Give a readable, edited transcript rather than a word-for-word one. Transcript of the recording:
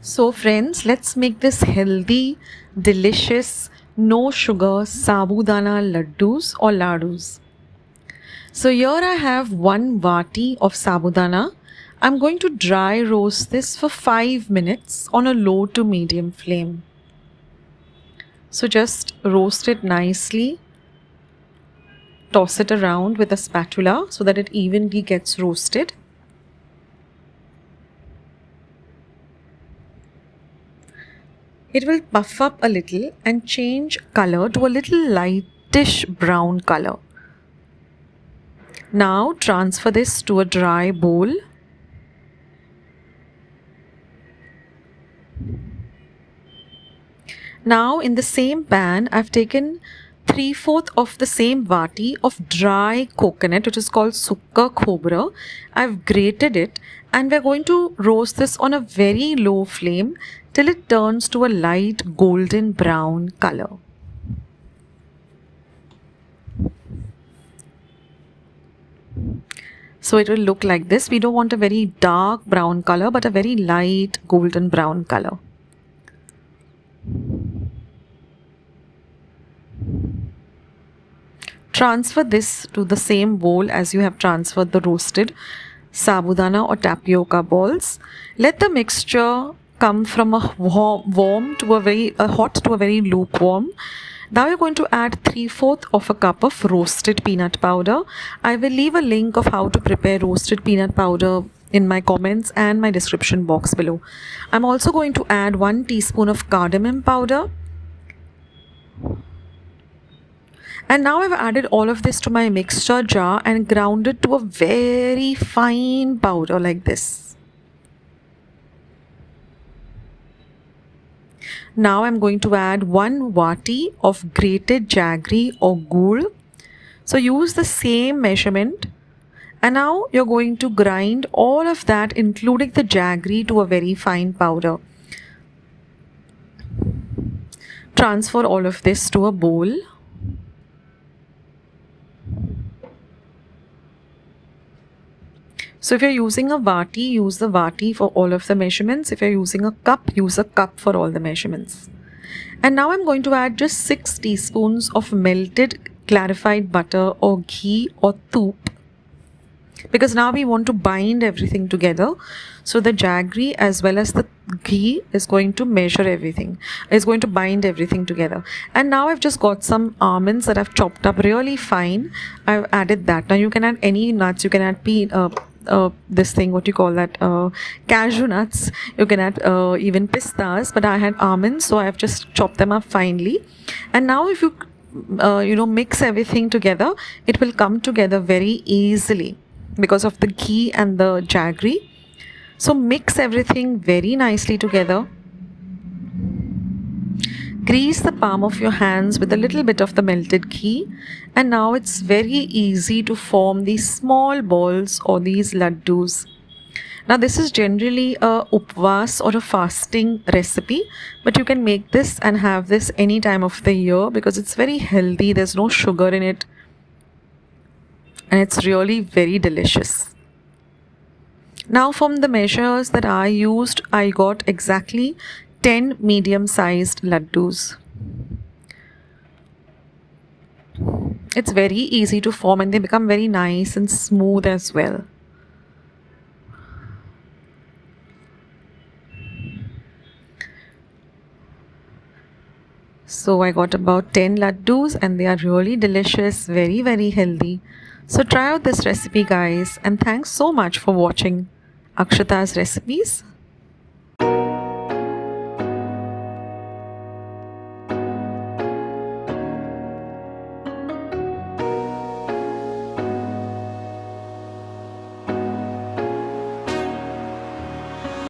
So friends, let's make this healthy, delicious, no sugar Sabudana laddus or ladus. So here I have 1 vati of Sabudana. I'm going to dry roast this for 5 minutes on a low to medium flame. So just roast it nicely. Toss it around with a spatula so that it evenly gets roasted. It will puff up a little and change color to a little lightish brown color. Now transfer this to a dry bowl. Now in the same pan, I've taken 3/4 of the same vati of dry coconut, which is called sukka khobra. I've grated it and we're going to roast this on a very low flame till it turns to a light golden brown color. So it will look like this. We don't want a very dark brown color, but a very light golden brown color. Transfer this to the same bowl as you have transferred the roasted sabudana or tapioca balls. Let the mixture come from a warm to a very hot to a very lukewarm. Now you're going to add 3/4 of a cup of roasted peanut powder. I will leave a link of how to prepare roasted peanut powder in my comments and my description box below. I'm also going to add 1 teaspoon of cardamom powder. And now I've added all of this to my mixture jar and ground it to a very fine powder like this. Now I'm going to add 1 vati of grated jaggery or ghee. So use the same measurement. And now you're going to grind all of that, including the jaggery, to a very fine powder. Transfer all of this to a bowl. So if you're using a vati, use the vati for all of the measurements. If you're using a cup, use a cup for all the measurements. And now I'm going to add just 6 teaspoons of melted clarified butter or ghee or toop. Because now we want to bind everything together. So the jaggery as well as the ghee is going to measure everything. Is going to bind everything together. And now I've just got some almonds that I've chopped up really fine. I've added that. Now you can add any nuts. You can add cashew nuts. You can add even pistas, but I had almonds, so I have just chopped them up finely. And now if you mix everything together, it will come together very easily because of the ghee and the jaggery. So mix everything very nicely together. Grease the palm of your hands with a little bit of the melted ghee, and now it's very easy to form these small balls or these laddus. Now this is generally a upwas or a fasting recipe, but you can make this and have this any time of the year because it's very healthy. There's no sugar in it and it's really very delicious. Now from the measures that I used, I got exactly 10 medium-sized laddus. It's very easy to form and they become very nice and smooth as well. So I got about 10 laddus and they are really delicious, very, very healthy. So try out this recipe, guys, and thanks so much for watching Akshata's recipes.